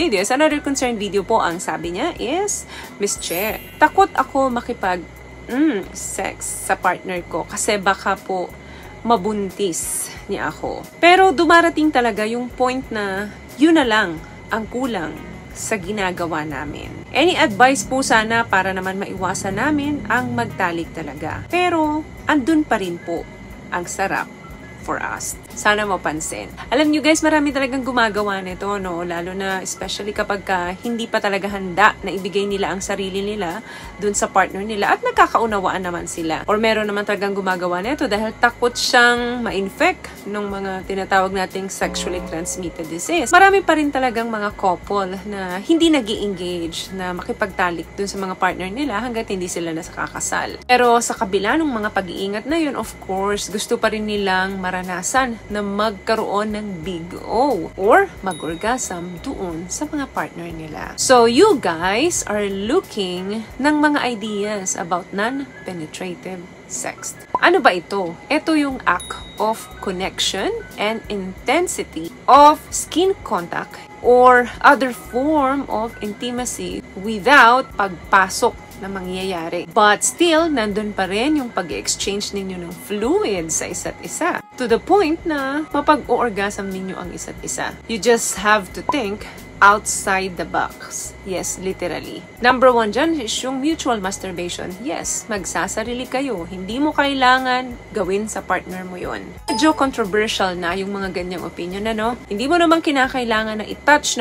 videos. Another concerned video po, ang sabi niya is, Miss Che, takot ako makipag sex sa partner ko kasi baka po mabuntis niya ako. Pero dumarating talaga yung point na yun na lang ang kulang sa ginagawa namin. Any advice po sana para naman maiwasan namin ang magtalik talaga. Pero andun pa rin po ang sarap for us. Sana mapansin. Alam nyo guys, marami talagang gumagawa nito, no? Lalo na especially kapag hindi pa talaga handa na ibigay nila ang sarili nila dun sa partner nila at nagkakaunawaan naman sila. Or meron naman talagang gumagawa nito dahil takot siyang ma-infect ng mga tinatawag nating sexually transmitted disease. Marami pa rin talagang mga couple na hindi nag-i-engage na makipagtalik dun sa mga partner nila hanggat hindi sila nasakakasal. Pero sa kabila ng mga pag-iingat na yun, of course, gusto pa rin nilang maranasan na magkaroon ng big O or mag-orgasm doon sa mga partner nila. So, you guys are looking ng mga ideas about non-penetrative sex. Ano ba ito? Ito yung act of connection and intensity of skin contact or other form of intimacy without pagpasok na mangyayari. But still, nandun pa rin yung pag-exchange ninyo ng fluids sa isa't isa. To the point na mapag-orgasm ninyo ang isa't isa. You just have to think outside the box. Yes, literally. Number 1 dyan is yung mutual masturbation. Yes, magsasarili kayo. Hindi mo kailangan gawin sa partner mo yun. Medyo controversial na yung mga ganyang opinion, ano? Hindi mo naman kinakailangan na i-touch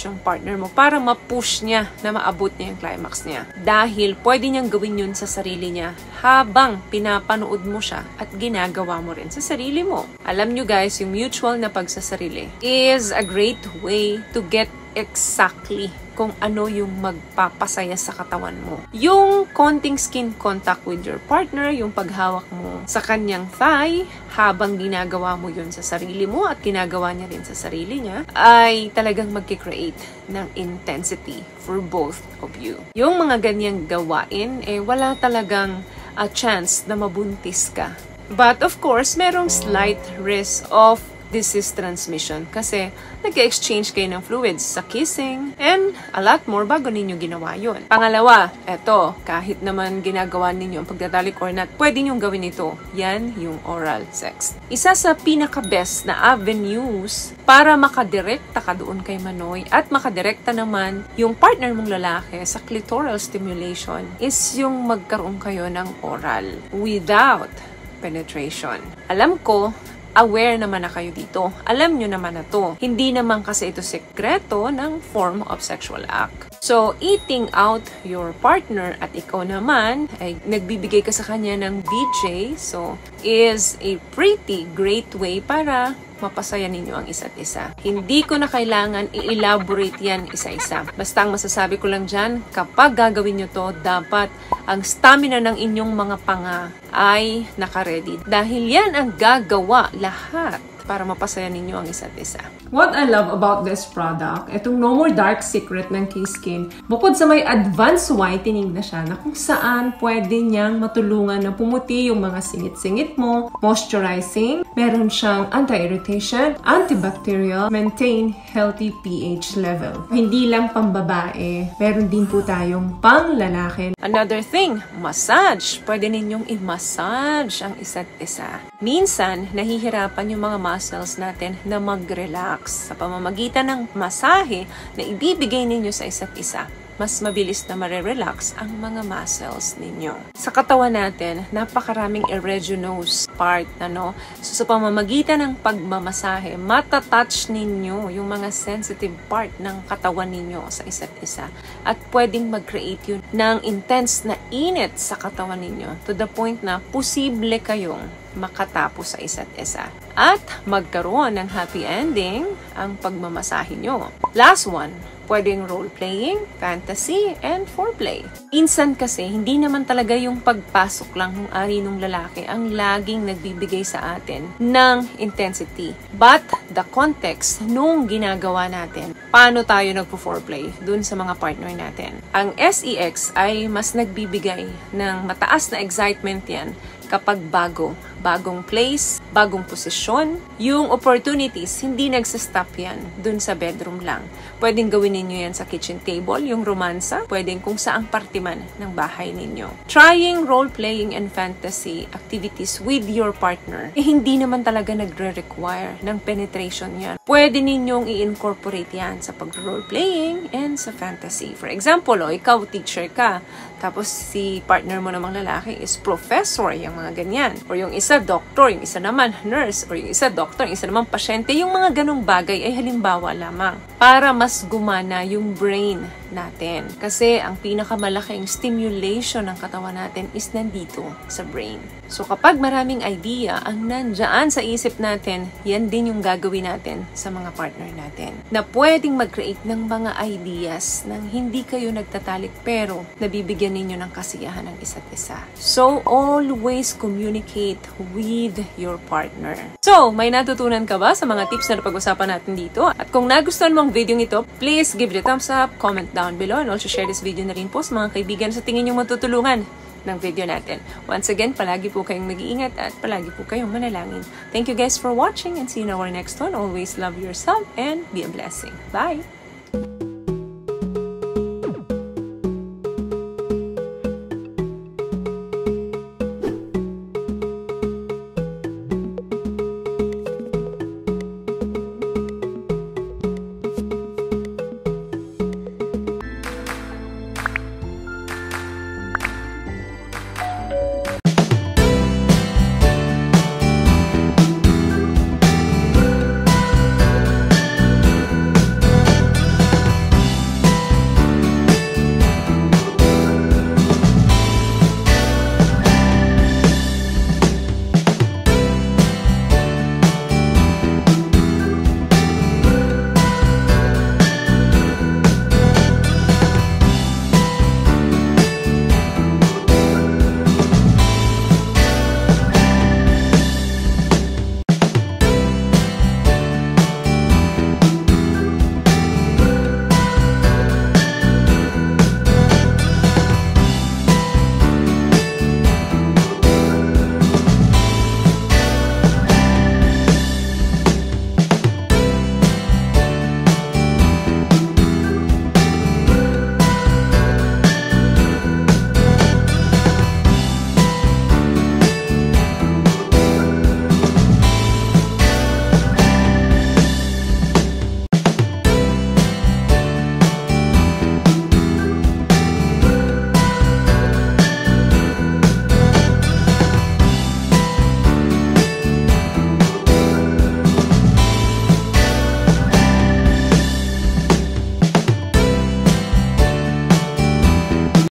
yung partner mo para ma-push niya na maabot niya yung climax niya. Dahil pwede niyang gawin yun sa sarili niya habang pinapanood mo siya at ginagawa mo rin sa sarili mo. Alam nyo guys, yung mutual na pagsasarili is a great way to get exactly kung ano yung magpapasaya sa katawan mo. Yung konting skin contact with your partner, yung paghawak mo sa kanyang thigh, habang ginagawa mo yun sa sarili mo at ginagawa niya rin sa sarili niya, ay talagang magkikreate ng intensity for both of you. Yung mga ganyang gawain, wala talagang a chance na mabuntis ka. But of course, merong slight risk of disease transmission kasi nag-exchange kayo ng fluids sa kissing and a lot more bago ninyo ginawa yun. Pangalawa, eto, kahit naman ginagawa ninyo ang pagtatalik or not, pwede nyo gawin ito. Yan yung oral sex. Isa sa pinaka-best na avenues para makadirekta ka doon kay Manoy at makadirekta naman yung partner mong lalaki sa clitoral stimulation is yung magkaroon kayo ng oral without penetration. Alam ko, aware naman na kayo dito. Alam nyo naman na to. Hindi naman kasi ito sekreto ng form of sexual act. So, eating out your partner at ikaw naman ay nagbibigay ka sa kanya ng BJ, so is a pretty great way para mapasaya ninyo ang isa't isa. Hindi ko na kailangan i-elaborate yan isa-isa. Basta ang masasabi ko lang dyan, kapag gagawin nyo to, dapat ang stamina ng inyong mga panga ay naka-ready. Dahil yan ang gagawa lahat para mapasaya ninyo ang isa't isa. What I love about this product, itong No More Dark Secret ng K-Skin, bukod sa may advanced whitening na siya na kung saan pwede niyang matulungan na pumuti yung mga singit-singit mo, moisturizing, meron siyang anti-irritation, antibacterial, maintain healthy pH level. Hindi lang pambabae, meron din po tayong pang-lalaki. Another thing, massage. Pwede ninyong i-massage ang isa't isa. Minsan, nahihirapan yung mga muscles natin na mag-relax. Sa pamamagitan ng masahe na ibibigay ninyo sa isa't isa, mas mabilis na mare-relax ang mga muscles ninyo. Sa katawan natin, napakaraming erogenous part, ano? So, sa pamamagitan ng pagmamasahe, matatouch ninyo yung mga sensitive part ng katawan ninyo sa isa't isa. At pwedeng mag-create yun ng intense na init sa katawan ninyo to the point na posible kayong makatapos sa isa't isa. At magkaroon ng happy ending ang pagmamasahe nyo. Last one, pwedeng role-playing, fantasy, and foreplay. Minsan kasi, hindi naman talaga yung pagpasok lang ng ari ng lalaki ang laging nagbibigay sa atin ng intensity. But, the context nung ginagawa natin, paano tayo nagpo-foreplay dun sa mga partner natin. Ang SEX ay mas nagbibigay ng mataas na excitement yan kapag bagong place, bagong posisyon. Yung opportunities, hindi nagsastop yan dun sa bedroom lang. Pwedeng gawin ninyo yan sa kitchen table, yung romansa. Pwedeng kung saang parte man ng bahay ninyo. Trying role-playing and fantasy activities with your partner, hindi naman talaga nagre-require ng penetration yan. Pwede ninyong i-incorporate yan sa pag-role-playing and sa fantasy. For example, ikaw teacher ka, tapos si partner mo namang lalaki is professor, yung mga ganyan. Or yung isa doctor, yung isa naman nurse, or yung isa doctor, yung isa naman pasyente. Yung mga ganong bagay ay halimbawa lamang para mas gumana yung brain natin. Kasi ang pinakamalaking stimulation ng katawan natin is nandito sa brain. So kapag maraming idea ang nandyan sa isip natin, yan din yung gagawin natin sa mga partner natin. Na pwedeng mag-create ng mga ideas nang hindi kayo nagtatalik pero nabibigyan ninyo ng kasiyahan ng isa't isa. So always communicate with your partner. So, may natutunan ka ba sa mga tips na napag-usapan natin dito? At kung nagustuhan mo ang video ito, please give it a thumbs up, comment down below, and also share this video na rin po sa mga kaibigan sa tingin nyo matutulungan ng video natin. Once again, palagi po kayong mag-iingat at palagi po kayong manalangin. Thank you guys for watching and see you in our next one. Always love yourself and be a blessing. Bye!